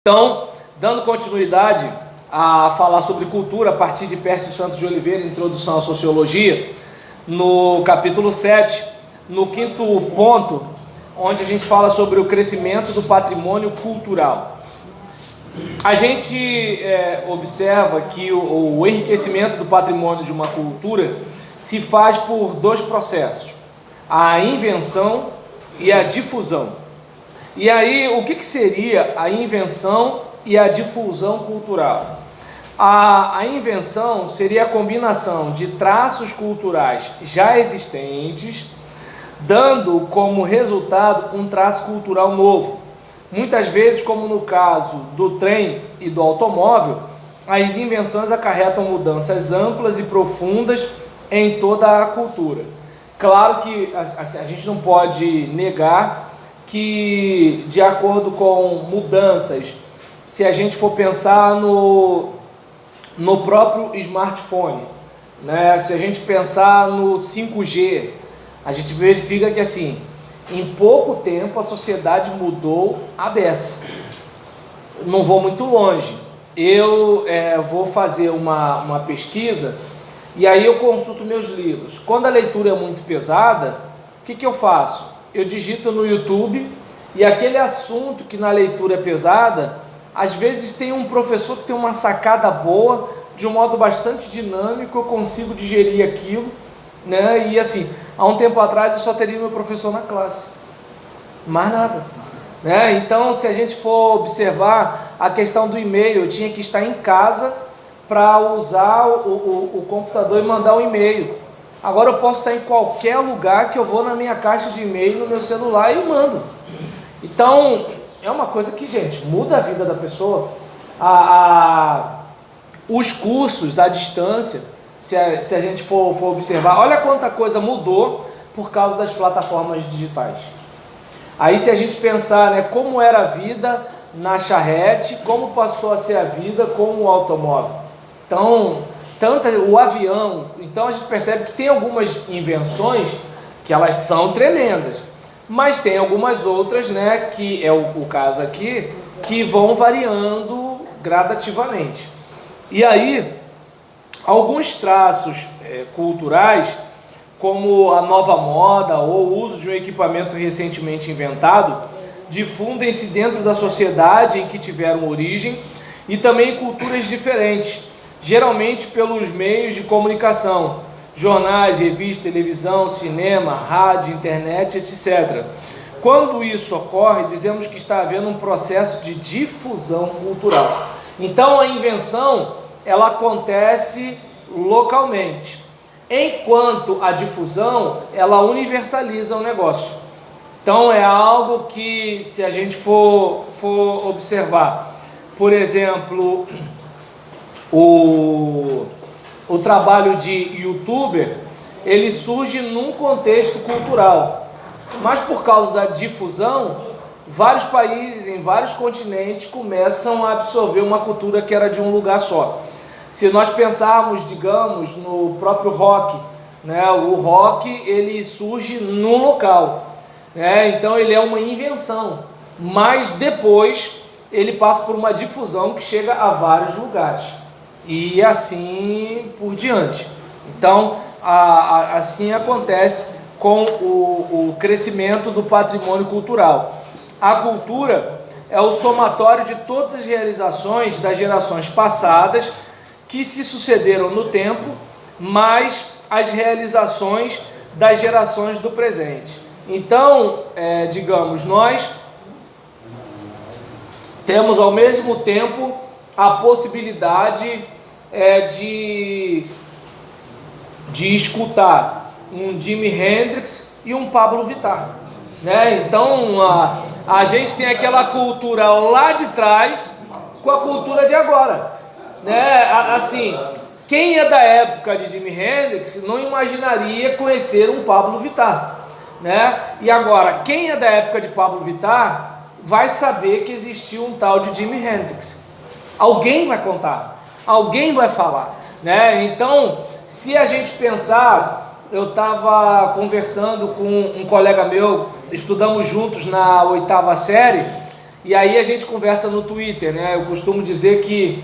Então, dando continuidade a falar sobre cultura a partir de Pércio Santos de Oliveira, Introdução à Sociologia, no capítulo 7, no quinto ponto, onde a gente fala sobre o crescimento do patrimônio cultural. A gente observa que o enriquecimento do patrimônio de uma cultura se faz por dois processos: a invenção e a difusão. E aí, o que seria a invenção e a difusão cultural? A invenção seria a combinação de traços culturais já existentes, dando como resultado um traço cultural novo. Muitas vezes, como no caso do trem e do automóvel, as invenções acarretam mudanças amplas e profundas em toda a cultura. Claro que a gente não pode negar que, de acordo com mudanças, se a gente for pensar no próprio smartphone, né? Se a gente pensar no 5G, a gente verifica que assim, em pouco tempo a sociedade mudou à beça. Não vou muito longe, eu vou fazer uma pesquisa e aí eu consulto meus livros. Quando a leitura é muito pesada, o que eu faço? Eu digito no YouTube e aquele assunto que na leitura é pesada, às vezes tem um professor que tem uma sacada boa, de um modo bastante dinâmico, eu consigo digerir aquilo, né? E assim, há um tempo atrás eu só teria meu professor na classe, mais nada, né? Então, se a gente for observar a questão do e-mail, eu tinha que estar em casa para usar o computador e mandar um e-mail. Agora eu posso estar em qualquer lugar que eu vou na minha caixa de e-mail, no meu celular e mando. Então, é uma coisa que, gente, muda a vida da pessoa. Os cursos à distância, se a gente for observar, olha quanta coisa mudou por causa das plataformas digitais. Aí, se a gente pensar, né, como era a vida na charrete, como passou a ser a vida com o automóvel. Então, o avião, então a gente percebe que tem algumas invenções que elas são tremendas, mas tem algumas outras, né, que é o caso aqui, que vão variando gradativamente. E aí, alguns traços culturais, como a nova moda ou o uso de um equipamento recentemente inventado, difundem-se dentro da sociedade em que tiveram origem e também em culturas diferentes, geralmente pelos meios de comunicação, jornais, revistas, televisão, cinema, rádio, internet, etc. Quando isso ocorre, dizemos que está havendo um processo de difusão cultural. Então a invenção, ela acontece localmente, enquanto a difusão, ela universaliza o negócio. Então é algo que, se a gente for observar, por exemplo, o trabalho de youtuber, ele surge num contexto cultural, mas por causa da difusão, vários países em vários continentes começam a absorver uma cultura que era de um lugar só. Se nós pensarmos, digamos, no próprio rock, né, o rock ele surge num local, né, então ele é uma invenção, mas depois ele passa por uma difusão que chega a vários lugares. E assim por diante. Então, assim acontece com o crescimento do patrimônio cultural. A cultura é o somatório de todas as realizações das gerações passadas que se sucederam no tempo, mais as realizações das gerações do presente. Então, digamos, nós temos ao mesmo tempo a possibilidade de escutar um Jimi Hendrix e um Pablo Vittar, né? Então a gente tem aquela cultura lá de trás com a cultura de agora, né? Assim, quem é da época de Jimi Hendrix não imaginaria conhecer um Pablo Vittar, né? E agora, quem é da época de Pablo Vittar vai saber que existiu um tal de Jimi Hendrix. Alguém vai contar, alguém vai falar, né? Então, se a gente pensar, eu estava conversando com um colega meu, estudamos juntos na 8ª série, e aí a gente conversa no Twitter, né? Eu costumo dizer que,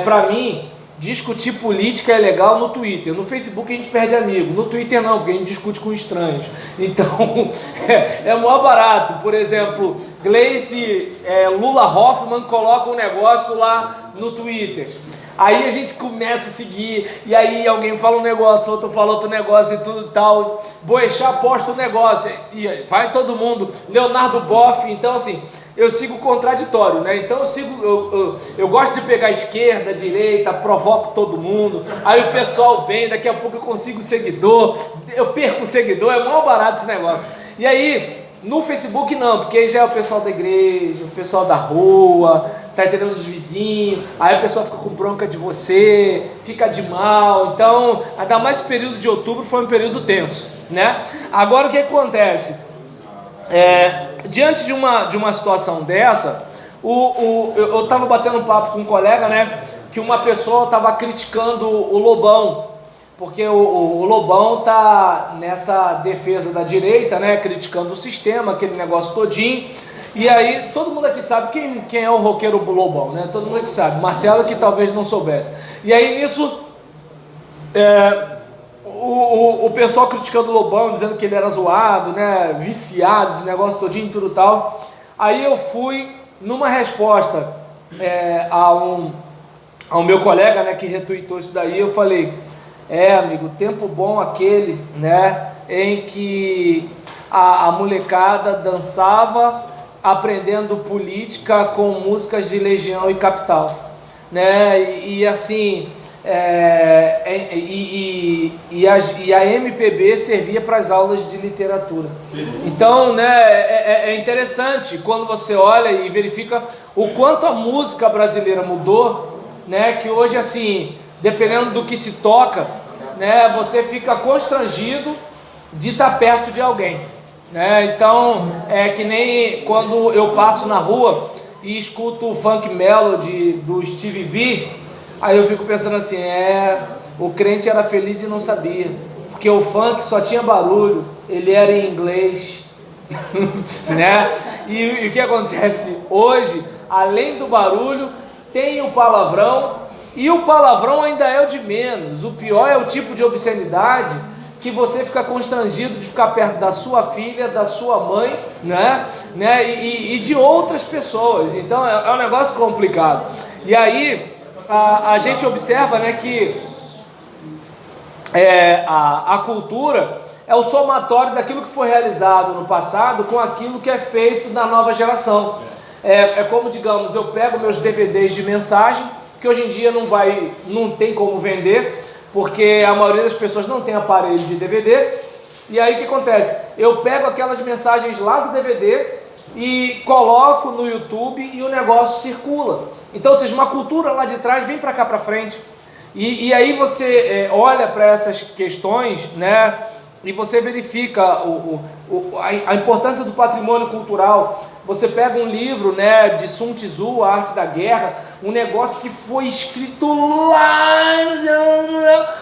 para mim, discutir política é legal no Twitter. No Facebook a gente perde amigo, no Twitter não, porque a gente discute com estranhos. Então, é maior barato. Por exemplo, Gleice Lula Hoffmann coloca um negócio lá no Twitter. Aí a gente começa a seguir, e aí alguém fala um negócio, outro fala outro negócio e tudo tal. Boechat posta um negócio, e vai todo mundo. Leonardo Boff, então assim, eu sigo o contraditório, né? Então eu gosto de pegar a esquerda, a direita, provoco todo mundo. Aí o pessoal vem, daqui a pouco eu consigo seguidor, eu perco o seguidor, é mó barato esse negócio. E aí, no Facebook não, porque aí já é o pessoal da igreja, o pessoal da rua, tá entendendo, os vizinhos, aí a pessoa fica com bronca de você, fica de mal. Então, ainda mais esse período de outubro foi um período tenso, né? Agora o que acontece? Diante de uma situação dessa, eu estava batendo um papo com um colega, né? Que uma pessoa estava criticando o Lobão, porque o Lobão tá nessa defesa da direita, né? Criticando o sistema, aquele negócio todinho. E aí, todo mundo aqui sabe quem é o roqueiro Lobão, né? Todo mundo aqui sabe. Marcelo que talvez não soubesse. E aí, nisso, o pessoal criticando o Lobão, dizendo que ele era zoado, né? Viciado, esse negócio todinho e tudo tal. Aí eu fui, numa resposta ao meu colega, né? Que retweetou isso daí, eu falei... amigo, tempo bom aquele, né? Em que a molecada dançava aprendendo política com músicas de Legião e Capital, né? E assim, a MPB servia para as aulas de literatura. Então, né, é interessante quando você olha e verifica o quanto a música brasileira mudou, né? Que hoje, assim, dependendo do que se toca, né, você fica constrangido de estar perto de alguém, né? Então, é que nem quando eu passo na rua e escuto o Funk Melody do Stevie B, aí eu fico pensando assim, o crente era feliz e não sabia, porque o funk só tinha barulho, ele era em inglês, né? E o que acontece hoje, além do barulho, tem o palavrão. E o palavrão ainda é o de menos. O pior é o tipo de obscenidade que você fica constrangido de ficar perto da sua filha, da sua mãe, né? E de outras pessoas. Então é um negócio complicado. E aí a gente observa, né, que a cultura é o somatório daquilo que foi realizado no passado com aquilo que é feito na nova geração. É como, digamos, eu pego meus DVDs de mensagem, que hoje em dia não tem como vender, porque a maioria das pessoas não tem aparelho de DVD, e aí o que acontece? Eu pego aquelas mensagens lá do DVD e coloco no YouTube e o negócio circula. Então, ou seja, uma cultura lá de trás vem para cá para frente, e aí você olha para essas questões, né? E você verifica a importância do patrimônio cultural. Você pega um livro, né, de Sun Tzu, A Arte da Guerra, um negócio que foi escrito lá,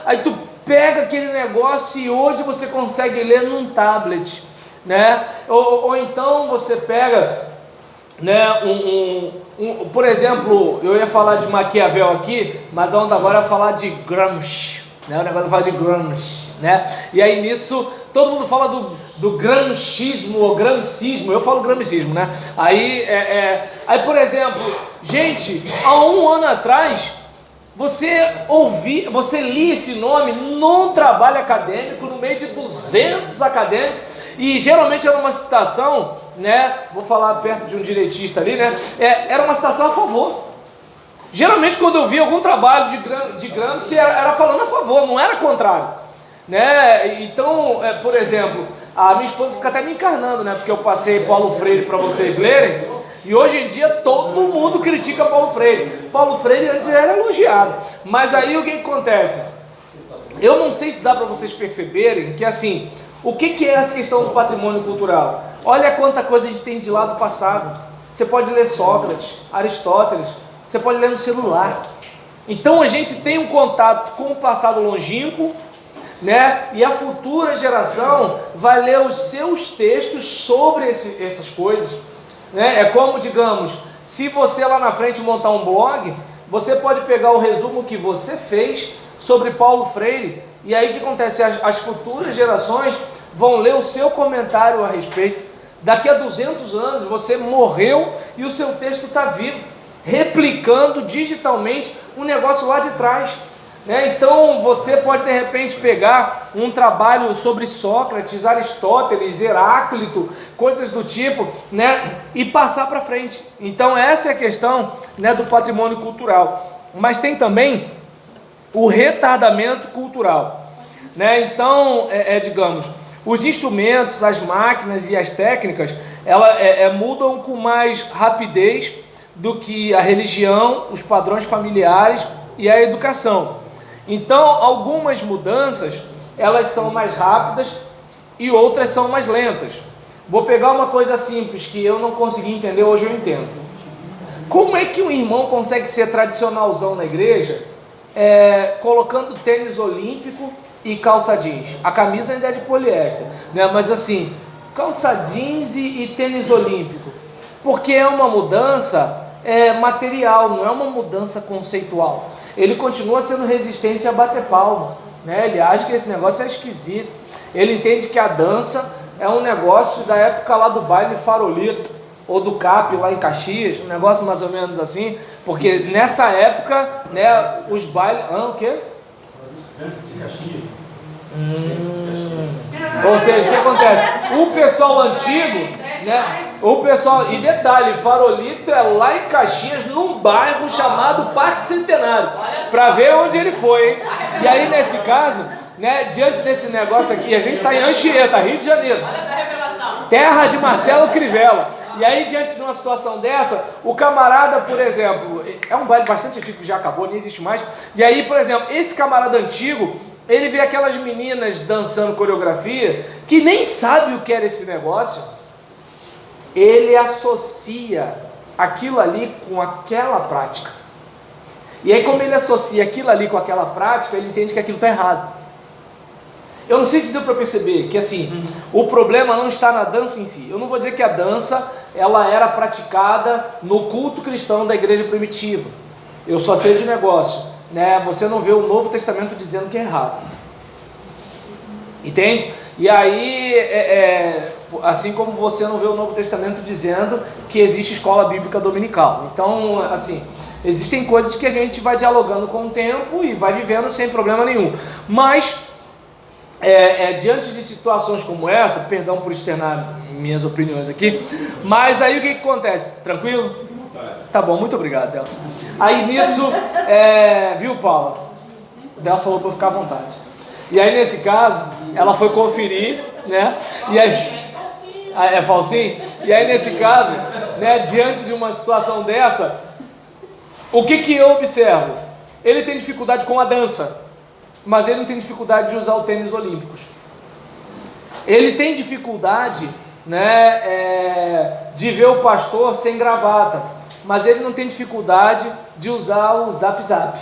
aí tu pega aquele negócio e hoje você consegue ler num tablet, né? Ou então você pega, né, por exemplo, eu ia falar de Maquiavel aqui, mas a onda agora é falar de Gramsci, né? O negócio é falar de Gramsci, né? E aí nisso todo mundo fala do gramscismo ou gramscismo, eu falo gramscismo, né? Aí por exemplo, gente, há um ano atrás você lia esse nome num trabalho acadêmico, no meio de 200 acadêmicos, e geralmente era uma citação, né? Vou falar perto de um direitista ali, né? Era uma citação a favor. Geralmente quando eu via algum trabalho de Gramsci era falando a favor, não era contrário, né? Então, por exemplo, a minha esposa fica até me encarnando, né? Porque eu passei Paulo Freire para vocês lerem, e hoje em dia todo mundo critica Paulo Freire. Paulo Freire antes era elogiado, mas aí o que acontece? Eu não sei se dá para vocês perceberem que, assim, o que é essa questão do patrimônio cultural? Olha quanta coisa a gente tem de lá do passado. Você pode ler Sócrates, Aristóteles, você pode ler no celular. Então a gente tem um contato com o passado longínquo, né? E a futura geração vai ler os seus textos sobre essas coisas. né? É como, digamos, se você lá na frente montar um blog, você pode pegar o resumo que você fez sobre Paulo Freire, e aí o que acontece? As futuras gerações vão ler o seu comentário a respeito. Daqui a 200 anos você morreu e o seu texto está vivo, replicando digitalmente um negócio lá de trás, né? Então você pode de repente pegar um trabalho sobre Sócrates, Aristóteles, Heráclito, coisas do tipo, né? E passar para frente. Então essa é a questão, né, do patrimônio cultural. Mas tem também o retardamento cultural, né? Então, digamos, os instrumentos, as máquinas e as técnicas, mudam com mais rapidez do que a religião, os padrões familiares e a educação. Então, algumas mudanças, elas são mais rápidas e outras são mais lentas. Vou pegar uma coisa simples que eu não consegui entender, hoje eu entendo. Como é que um irmão consegue ser tradicionalzão na igreja, colocando tênis olímpico e calça jeans? A camisa ainda é de poliéster, né? Mas assim, calça jeans e tênis olímpico, porque é uma mudança material, não é uma mudança conceitual. Ele continua sendo resistente a bater palma, né? Ele acha que esse negócio é esquisito. Ele entende que a dança é um negócio da época lá do baile farolito, ou do CAP lá em Caxias, um negócio mais ou menos assim, porque nessa época, né, os bailes... o quê? Dança de Caxias. Ou seja, o que acontece? O pessoal antigo, né? O pessoal, e detalhe, farolito é lá em Caxias, num bairro chamado Parque Centenário, para ver onde ele foi, hein? E aí nesse caso, né, diante desse negócio aqui, a gente está em Anchieta, Rio de Janeiro, terra de Marcelo Crivella. E aí, diante de uma situação dessa, o camarada, por exemplo, é um baile bastante antigo que já acabou, nem existe mais. E aí, por exemplo, esse camarada antigo, ele vê aquelas meninas dançando coreografia, que nem sabe o que era esse negócio, ele associa aquilo ali com aquela prática. E aí, como ele associa aquilo ali com aquela prática, ele entende que aquilo está errado. Eu não sei se deu para perceber que assim, o problema não está na dança em si. Eu não vou dizer que a dança ela era praticada no culto cristão da igreja primitiva. Eu só sei de negócio, né? Você não vê o Novo Testamento dizendo que é errado. Entende? E aí, assim como você não vê o Novo Testamento dizendo que existe escola bíblica dominical. Então, assim, existem coisas que a gente vai dialogando com o tempo e vai vivendo sem problema nenhum. Mas diante de situações como essa, perdão por externar minhas opiniões aqui, mas aí o que acontece? Tranquilo? Tá bom, muito obrigado, Delcio. Aí nisso, viu, Paula? O Delcio falou para eu ficar à vontade. E aí nesse caso, ela foi conferir, né? E aí, é falsinho? E aí nesse caso, né, diante de uma situação dessa, o que eu observo? Ele tem dificuldade com a dança, mas ele não tem dificuldade de usar o tênis olímpicos. Ele tem dificuldade, né, de ver o pastor sem gravata, mas ele não tem dificuldade de usar o Zap Zap.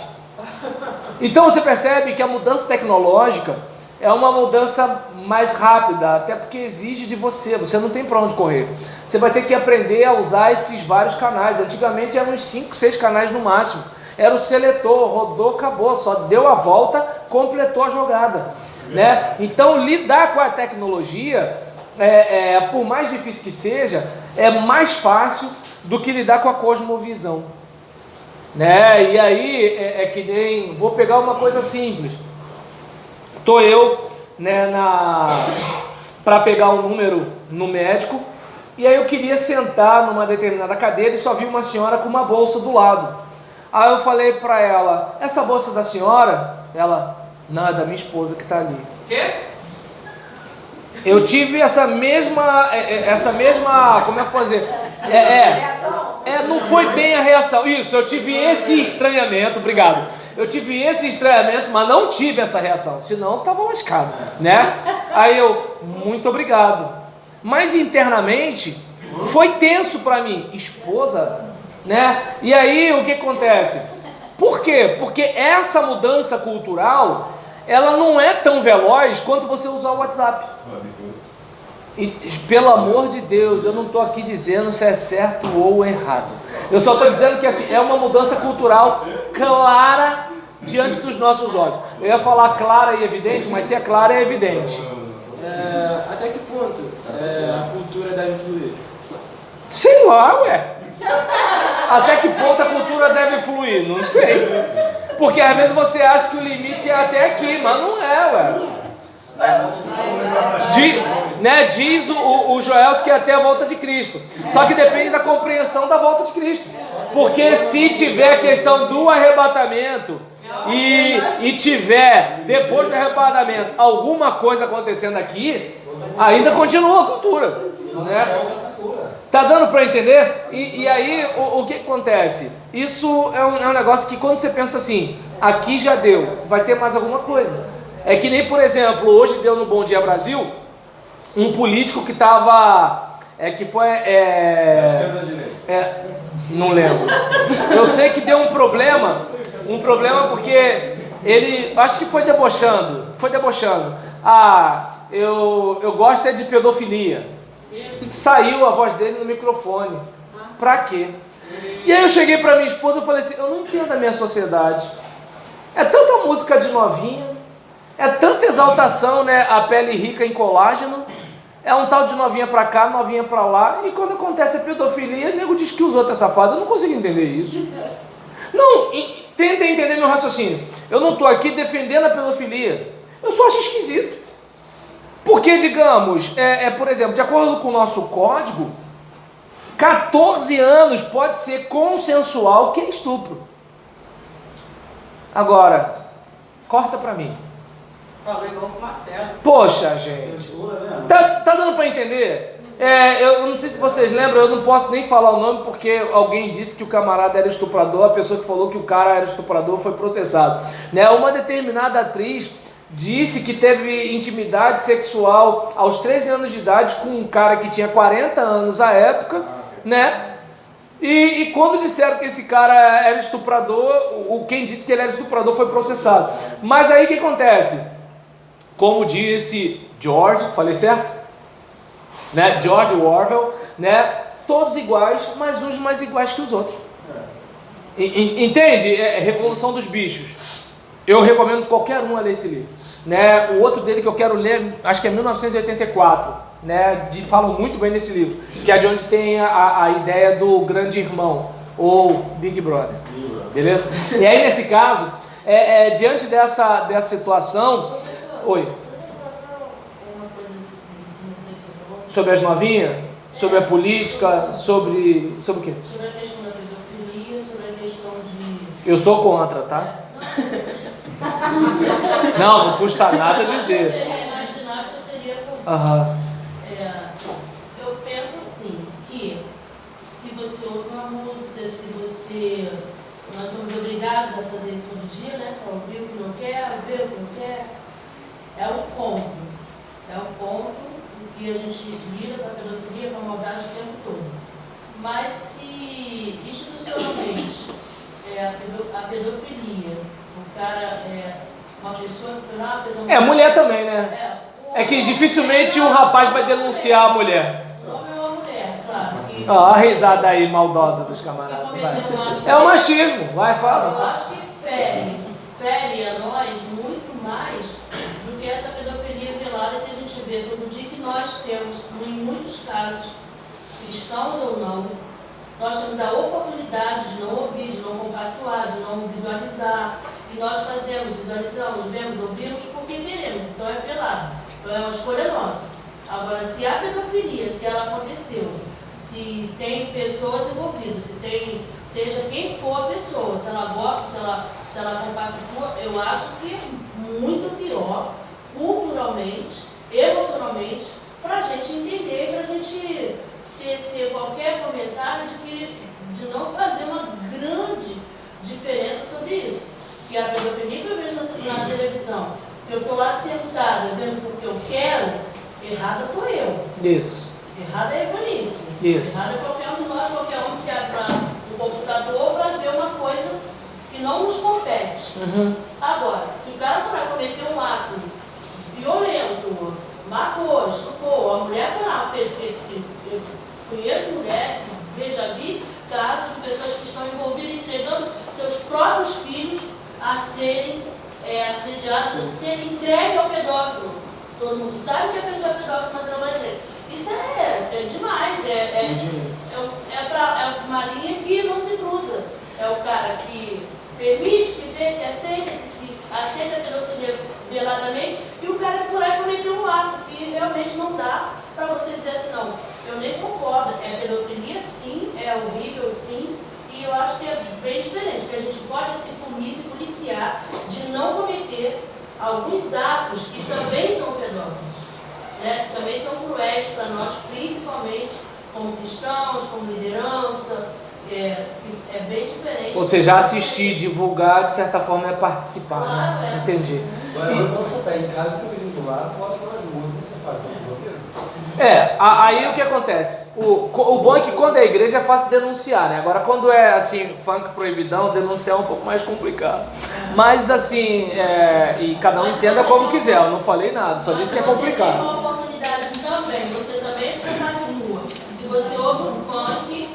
Então você percebe que a mudança tecnológica é uma mudança mais rápida, até porque exige de você não tem para onde correr. Você vai ter que aprender a usar esses vários canais. Antigamente eram uns 5, 6 canais no máximo. Era o seletor, rodou, acabou, só deu a volta, completou a jogada, né? Então lidar com a tecnologia, por mais difícil que seja, é mais fácil do que lidar com a cosmovisão, né? E aí que nem, vou pegar uma coisa simples, tô eu, né, para pegar um número no médico, e aí eu queria sentar numa determinada cadeira e só vi uma senhora com uma bolsa do lado. Aí eu falei para ela, essa bolsa da senhora? Ela, não, é da minha esposa que está ali. Quê? Eu tive essa mesma, como é que eu posso dizer? Não foi bem a reação. Isso, eu tive esse estranhamento, obrigado. Eu tive esse estranhamento, mas não tive essa reação, senão eu estava lascado, né? Aí eu, muito obrigado. Mas internamente, foi tenso para mim. Esposa, né? E aí o que acontece? Por quê? Porque essa mudança cultural, ela não é tão veloz quanto você usar o WhatsApp. E, pelo amor de Deus, eu não estou aqui dizendo se é certo ou errado. Eu só estou dizendo que assim, é uma mudança cultural clara diante dos nossos olhos. Eu ia falar clara e evidente, mas se é clara é evidente. Até que ponto a cultura deve influir? Sei lá, ué. Até que ponto a cultura deve fluir? Não sei. Porque às vezes você acha que o limite é até aqui, mas não é, ué. Diz o Joelson que é até a volta de Cristo. Só que depende da compreensão da volta de Cristo. Porque se tiver a questão do arrebatamento e tiver, depois do arrebatamento, alguma coisa acontecendo aqui, ainda continua a cultura, né? Tá dando para entender? E aí o que acontece? Isso é um negócio que quando você pensa assim, aqui já deu, vai ter mais alguma coisa. É que nem, por exemplo, hoje deu no Bom Dia Brasil, um político que estava, não lembro. Eu sei que deu um problema porque ele, acho que foi debochando. Eu gosto é de pedofilia. Saiu a voz dele no microfone. Pra quê? E aí eu cheguei pra minha esposa e falei assim, eu não entendo a minha sociedade. É tanta música de novinha, é tanta exaltação, né? A pele rica em colágeno. É um tal de novinha pra cá, novinha pra lá. E quando acontece a pedofilia, o nego diz que os outros é safado. Eu não consigo entender isso. Não, tenta entender meu raciocínio. Eu não estou aqui defendendo a pedofilia. Eu só acho esquisito. Porque, digamos, por exemplo, de acordo com o nosso código, 14 anos pode ser consensual que é estupro. Agora, corta pra mim. Falei igual com o Marcelo. Poxa, gente. Tá dando pra entender? Eu não sei se vocês lembram, eu não posso nem falar o nome porque alguém disse que o camarada era estuprador, a pessoa que falou que o cara era estuprador foi processado. Né? Uma determinada atriz disse que teve intimidade sexual aos 13 anos de idade com um cara que tinha 40 anos à época, né? E quando disseram que esse cara era estuprador, quem disse que ele era estuprador foi processado. Mas aí o que acontece? Como disse George, falei certo? Né? George Orwell, né? Todos iguais, mas uns mais iguais que os outros. Entende? Revolução dos Bichos. Eu recomendo qualquer um a ler esse livro. Né? O outro dele que eu quero ler, acho que é 1984. Né? Falam muito bem desse livro, que é de onde tem a ideia do grande irmão, ou Big Brother. Beleza? E aí, nesse caso, diante dessa situação... Oi. Sobre as novinhas? Sobre a política? Sobre o quê? Sobre a questão da pedofilia, sobre a questão de... Eu sou contra, tá? Não custa nada dizer. Imaginar que eu seria a favor. Aham. Eu penso assim, que se você ouve uma música, nós somos obrigados a fazer isso todo dia, né? Para ouvir o que não quer, ver o que não quer. É o ponto. Que a gente vira para a pedofilia, para a maldade o tempo todo. Mas se institucionalmente a pedofilia, o cara uma pessoa que fez uma mulher também, né? É que dificilmente um rapaz vai denunciar a mulher. O homem é uma mulher, claro. Ó, a risada aí maldosa dos camaradas. É o machismo, vai, Eu fala. acho que fere a nós muito mais do que essa pedofilia velada que a gente vê todo dia, que nós temos, em muitos casos, cristãos ou não, nós temos a oportunidade de não ouvir, de não compactuar, de não visualizar, e nós visualizamos, vemos, ouvimos porque queremos, então é velado, então é uma escolha nossa. Agora, se a pedofilia, se ela aconteceu, se tem pessoas envolvidas, seja quem for a pessoa, se ela gosta, se ela compactua, eu acho que é muito pior, culturalmente, emocionalmente, para a gente entender, para a gente tecer qualquer comentário de não fazer uma grande diferença sobre isso. Que a pedofilia que eu vejo na televisão, que eu estou lá sentada vendo porque eu quero, errada estou eu. Isso. Errada é a Ivanice. Isso. Errada é qualquer um de nós, qualquer um que é para o computador para ver uma coisa que não nos compete. Uhum. Agora, se o cara for cometer um ato violento, matou, estupou, a mulher foi lá, fez, eu conheço mulheres, já vi casos de pessoas que estão envolvidas entregando seus próprios filhos a serem assediados, a serem entregues ao pedófilo. Todo mundo sabe que a pessoa é pedófila, mas não vai ter. Isso é demais, é uma linha que não se cruza. É o cara que permite, que vê, que aceita a pedofilia veladamente, e o cara que foi lá e cometeu um ato que realmente não dá para você dizer assim, não, eu nem concordo, é pedofilia sim, é horrível sim, e eu acho que é bem diferente, porque a gente pode se punir, se policiar de não cometer alguns atos que também são pedófilos, né? Também são cruéis para nós, principalmente como cristãos, como liderança, é bem diferente. Ou seja, assistir, divulgar, de certa forma, é participar, Claro, né? Entendi. Agora, quando você está em casa, tem um do lado, fora do mundo, você faz Aí o que acontece? O bom é que quando é igreja é fácil denunciar, né? Agora quando é assim, funk proibidão, denunciar é um pouco mais complicado. Mas assim, e cada um entenda como quiser, eu não falei nada, só disse que é complicado. Você tem uma oportunidade também, você também está na rua. Se você ouve um funk,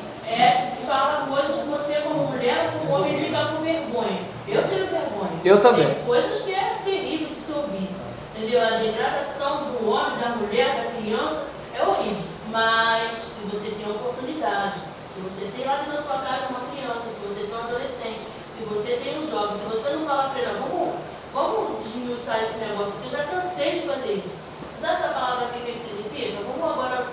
fala coisas que você como mulher, como homem, fica com vergonha. Eu tenho vergonha. Eu também. Tem coisas que é terrível de se ouvir. Entendeu? A degradação do homem, da mulher, da criança é horrível. Mas se você tem a oportunidade, se você tem lá dentro da sua casa uma criança, se você tem um adolescente, se você tem um jovem, se você não fala para ele, vamos desmiuçar esse negócio, porque eu já cansei de fazer isso. Sabe essa palavra aqui, o que significa? Vamos agora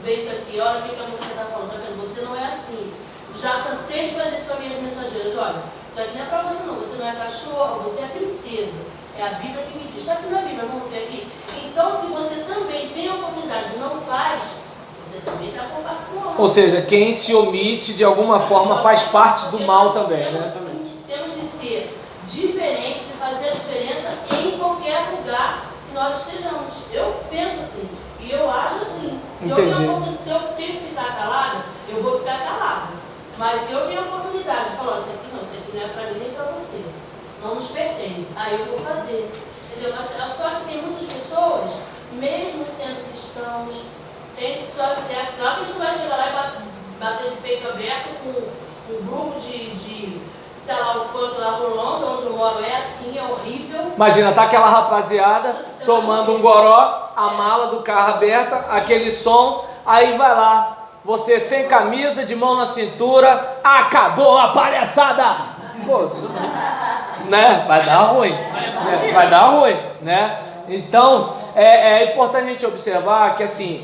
ver isso aqui, olha o que a música está falando, tá vendo? Você não é assim. Já cansei de fazer isso com as minhas mensageiras, olha, isso aqui não é para você não é cachorro, você é princesa. É a Bíblia que me diz, está aqui na Bíblia, vamos ver aqui. Então, se você também tem a oportunidade e não faz, você também está compartilhando. Ou seja, quem se omite de alguma forma faz parte do mal também, né? Temos de ser diferentes e fazer a diferença em qualquer lugar que nós estejamos. Eu penso assim, e eu acho assim. Se eu tenho que ficar calada, eu vou ficar calada. Mas se eu tenho a oportunidade de falar, isso aqui não é para mim nem para você. Não nos pertence, aí eu vou fazer, entendeu? Mas só que tem muitas pessoas, mesmo sendo cristãos, tem só certo, claro que a gente não vai chegar lá e bater de peito aberto com um grupo de tá lá o funk lá rolando, onde eu moro é assim, é horrível. Imagina, tá aquela rapaziada tomando um goró, a mala do carro aberta, aquele som, aí vai lá, você sem camisa, de mão na cintura, acabou a palhaçada! Pô, né? Vai dar ruim, né? Vai dar ruim, né? Então, é importante a gente observar que, assim,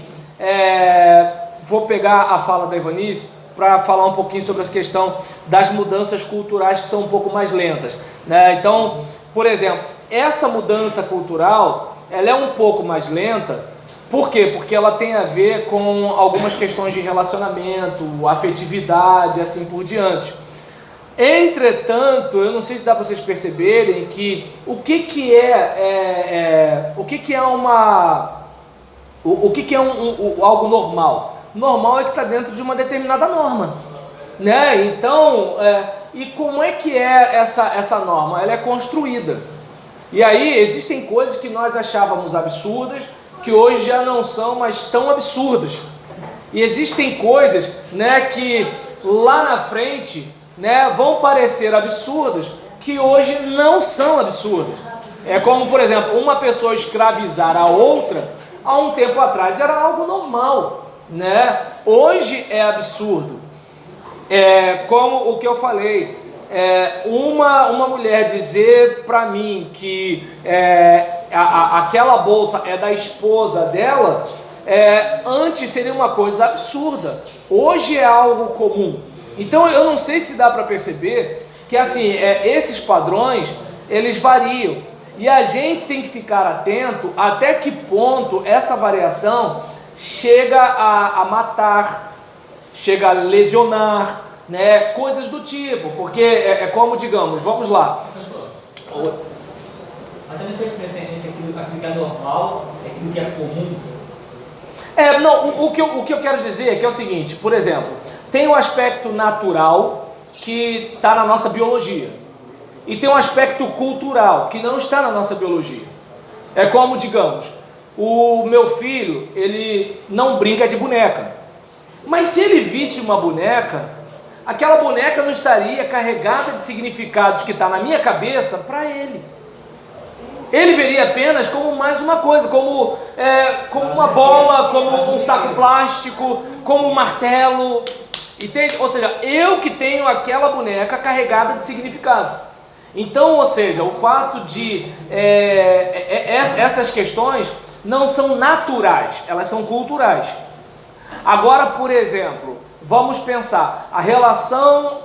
vou pegar a fala da Ivanice para falar um pouquinho sobre essa questão das mudanças culturais que são um pouco mais lentas, né? Então, por exemplo, essa mudança cultural, ela é um pouco mais lenta. Por quê? Porque ela tem a ver com algumas questões de relacionamento, afetividade, assim por diante. Entretanto, eu não sei se dá para vocês perceberem que o que é algo normal? Normal é que está dentro de uma determinada norma, né? Então, e como é que é essa norma? Ela é construída. E aí existem coisas que nós achávamos absurdas, que hoje já não são mais tão absurdas. E existem coisas, né, que lá na frente, né, vão parecer absurdas, que hoje não são absurdas. É como, por exemplo, uma pessoa escravizar a outra, há um tempo atrás era algo normal, né? Hoje é absurdo. Como o que eu falei, uma mulher dizer para mim que aquela bolsa é da esposa dela, antes seria uma coisa absurda, hoje é algo comum. Então eu não sei se dá para perceber que assim, esses padrões, eles variam, e a gente tem que ficar atento até que ponto essa variação chega a matar, chega a lesionar, né, coisas do tipo, porque é como, digamos, vamos lá. Mas também tem independente aquilo que é normal, aquilo que é comum. Não, o que eu quero dizer é que é o seguinte, por exemplo, tem um aspecto natural que está na nossa biologia, e tem um aspecto cultural que não está na nossa biologia. É como, digamos, o meu filho, ele não brinca de boneca. Mas se ele visse uma boneca, aquela boneca não estaria carregada de significados que está na minha cabeça para ele. Ele veria apenas como mais uma coisa, como uma bola, como um saco plástico, como um martelo, entende? Ou seja, eu que tenho aquela boneca carregada de significado. Então, ou seja, o fato de essas questões não são naturais, elas são culturais. Agora, por exemplo, vamos pensar a relação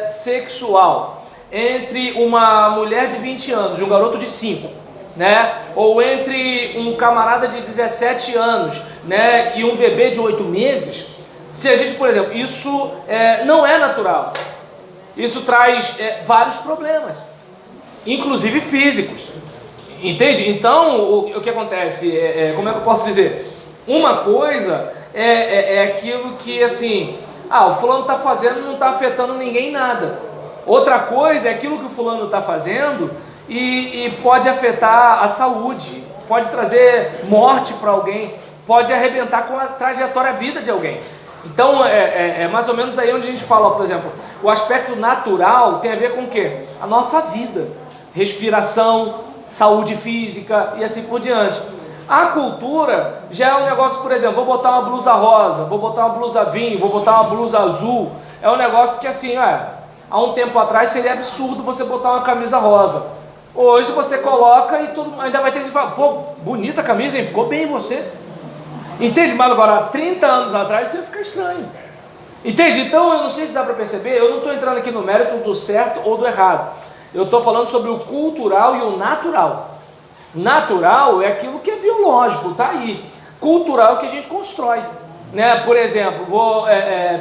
sexual entre uma mulher de 20 anos e um garoto de 5. Né? Ou entre um camarada de 17 anos, né? E um bebê de 8 meses, se a gente, por exemplo, isso não é natural, isso traz vários problemas, inclusive físicos, entende? Então, o que acontece, como é que eu posso dizer? Uma coisa é aquilo que, assim, o fulano está fazendo, não está afetando ninguém em nada. Outra coisa é aquilo que o fulano está fazendo e pode afetar a saúde, pode trazer morte para alguém, pode arrebentar com a trajetória da vida de alguém. Então é mais ou menos aí onde a gente fala, por exemplo, o aspecto natural tem a ver com o quê? A nossa vida, respiração, saúde física e assim por diante. A cultura já é um negócio, por exemplo, vou botar uma blusa rosa, vou botar uma blusa vinho, vou botar uma blusa azul, é um negócio que assim, há um tempo atrás seria absurdo você botar uma camisa rosa. Hoje você coloca e todo mundo ainda vai ter que falar, pô, bonita a camisa, hein? Ficou bem em você. Entende? Mas agora, 30 anos atrás, isso ia ficar estranho. Entende? Então, eu não sei se dá para perceber, eu não estou entrando aqui no mérito do certo ou do errado. Eu estou falando sobre o cultural e o natural. Natural é aquilo que é biológico, está aí. Cultural é o que a gente constrói. Né? Por exemplo, vou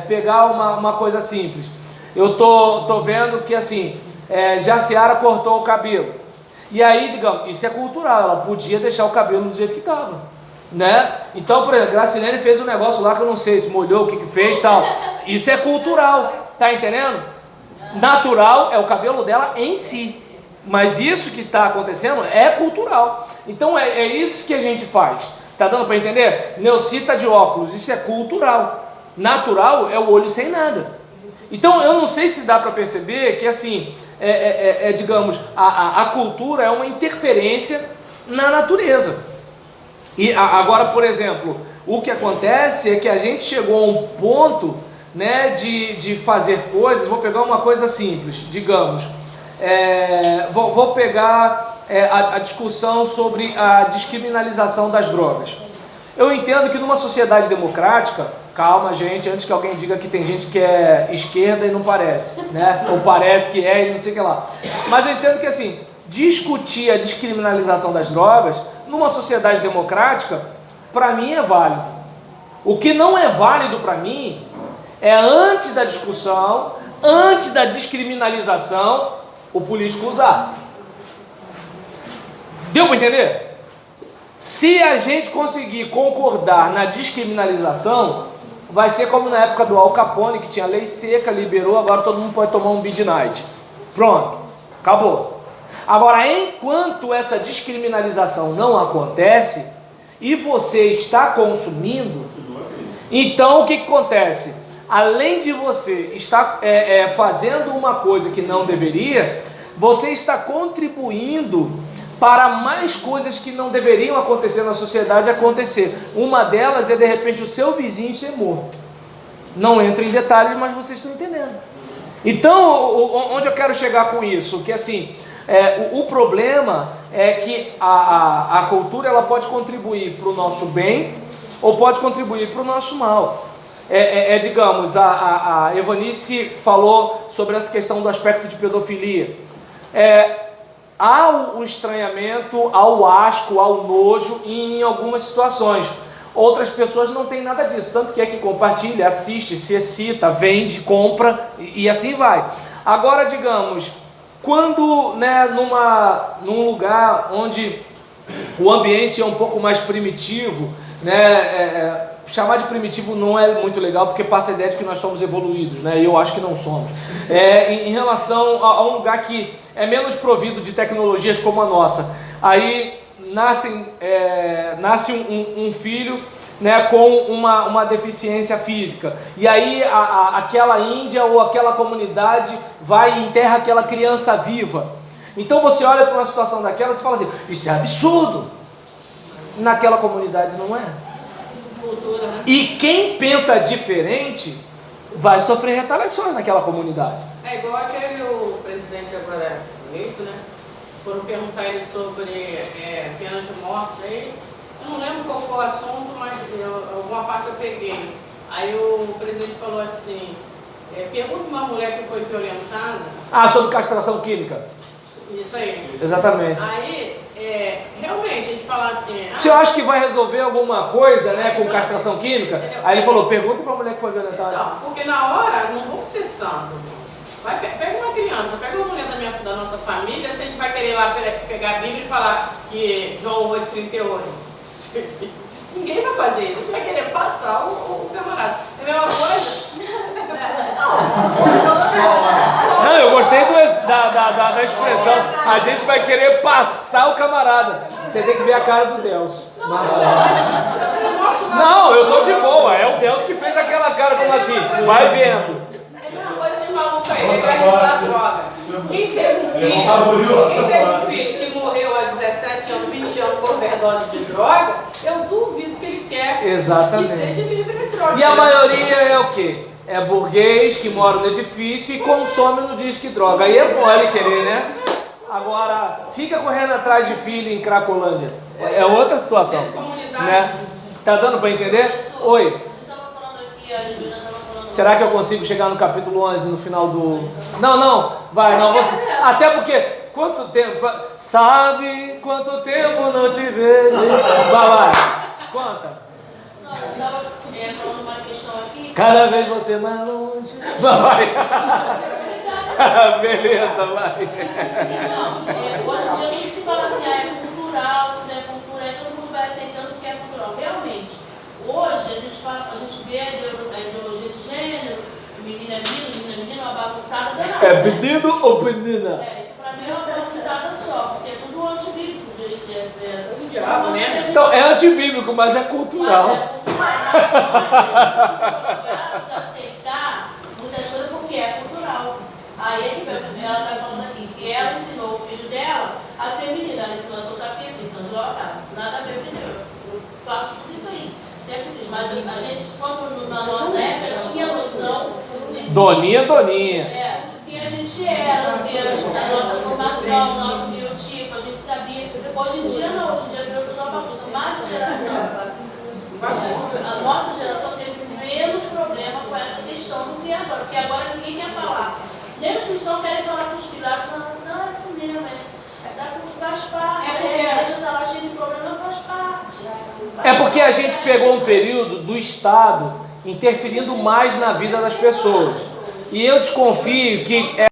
pegar uma coisa simples. Eu tô vendo que assim, Jaciara cortou o cabelo. E aí, digamos, isso é cultural, ela podia deixar o cabelo do jeito que estava, né? Então, por exemplo, Gracilene fez um negócio lá que eu não sei se molhou, o que fez e tal. Isso é cultural, tá entendendo? Natural é o cabelo dela em si, mas isso que está acontecendo é cultural. Então é isso que a gente faz. Tá dando para entender? Neuci tá de óculos, isso é cultural. Natural é o olho sem nada. Então eu não sei se dá para perceber que assim, digamos, a cultura é uma interferência na natureza. E agora, por exemplo, o que acontece é que a gente chegou a um ponto, né, de fazer coisas. Vou pegar uma coisa simples, digamos, vou pegar a discussão sobre a descriminalização das drogas. Eu entendo que numa sociedade democrática, calma gente, antes que alguém diga que tem gente que é esquerda e não parece, né? Ou parece que é e não sei o que lá. Mas eu entendo que assim, discutir a descriminalização das drogas numa sociedade democrática, para mim é válido. O que não é válido para mim é antes da discussão, antes da descriminalização, o político usar. Deu para entender? Se a gente conseguir concordar na descriminalização, vai ser como na época do Al Capone, que tinha lei seca, liberou, agora todo mundo pode tomar um midnight. Pronto, acabou. Agora, enquanto essa descriminalização não acontece, e você está consumindo, então o que acontece? Além de você estar fazendo uma coisa que não deveria, você está contribuindo para mais coisas que não deveriam acontecer na sociedade acontecer. Uma delas é de repente o seu vizinho ser morto. Não entro em detalhes, mas vocês estão entendendo. Então, onde eu quero chegar com isso? Que assim, o problema é que a cultura ela pode contribuir para o nosso bem ou pode contribuir para o nosso mal. Digamos, a Evanice falou sobre essa questão do aspecto de pedofilia. Há o estranhamento, ao asco, ao nojo em algumas situações. Outras pessoas não têm nada disso, tanto que é que compartilha, assiste, se excita, vende, compra e assim vai. Agora, digamos, quando, né, num lugar onde o ambiente é um pouco mais primitivo, né, chamar de primitivo não é muito legal, porque passa a ideia de que nós somos evoluídos, né, e eu acho que não somos. Em relação a um lugar que é menos provido de tecnologias como a nossa, aí nasce um filho, né, com uma deficiência física, e aí aquela Índia ou aquela comunidade vai e enterra aquela criança viva. Então você olha para uma situação daquela e fala assim, isso é absurdo. Naquela comunidade não é. E quem pensa diferente vai sofrer retaliações naquela comunidade. É igual o presidente agora eleito, né? Foram perguntar ele sobre pena de morte aí. Eu não lembro qual foi o assunto, mas alguma parte eu peguei. Aí o presidente falou assim, pergunta uma mulher que foi violentada. Sobre castração química. Isso aí. Exatamente. Aí, realmente, a gente fala assim... Você acha que vai resolver alguma coisa, né, com castração química? Aí ele falou, pergunta pra mulher que foi violentada. Não, porque na hora, não vamos ser santos. Pega uma criança, pega uma mulher da nossa família, se a gente vai querer ir lá pegar a Bíblia e falar que João 8,38. Ninguém vai fazer isso, a gente vai querer passar o camarada. É a mesma coisa? Não, eu gostei da expressão. A gente vai querer passar o camarada. Você tem que ver a cara do Delcio. Não, eu tô de boa. É o Delcio que fez aquela cara como assim. Vai vendo. É a mesma coisa de maluco aí, legalizar a droga. Quem teve um filho que morreu há 17 anos, 20 anos por overdose de droga, eu duvido que ele quer Exatamente. que seja livre de droga. E a maioria é o quê? É burguês que mora no edifício e consome no disque droga. Aí é mole querer, né? Agora, fica correndo atrás de filho em Cracolândia. É outra situação, né? Tá dando para entender? Oi. Você estava falando aqui, a Juliana estava falando... Será que eu consigo chegar no capítulo 11 no final do... Não, vai, não. Você... Até porque, quanto tempo... Sabe quanto tempo não te vejo... Vai. Conta. Não, eu estava falando uma questão aqui... Cada vez você mais longe... Vai. Beleza, vai. Então, hoje em dia não se fala assim, é cultural, tudo é cultura, aí todo mundo vai aceitando que é cultural. Realmente, hoje a gente vê a ideologia de gênero, menina é menina, uma bagunçada danada. É menino ou menina? Isso pra mim é uma bagunçada só, porque é tudo antibíblico. O diabo, né? Então, é antibíblico, mas é cultural. Mas é cultural, obrigados a aceitar muitas coisas porque é cultural. Aí é que ela está falando aqui, que ela ensinou o filho dela a ser menina, ela ensinou a soltar pipa, ensinou a jogar, nada a ver com eu faço tudo isso aí, sempre fiz, mas a gente, quando na nossa época, tinha noção de Doninha. de quem a gente era, da nossa formação, nosso biotipo, a gente sabia. Hoje em dia não, hoje em dia virou tudo uma bagunça, mas a geração, a nossa geração teve menos problema com essa questão do que agora, porque agora ninguém quer falar. Nem os cristãos querem falar com os filhos, não é assim mesmo, faz parte, a igreja está lá cheia de problema, faz parte. É porque a gente pegou um período do Estado interferindo mais na vida das pessoas. E eu desconfio que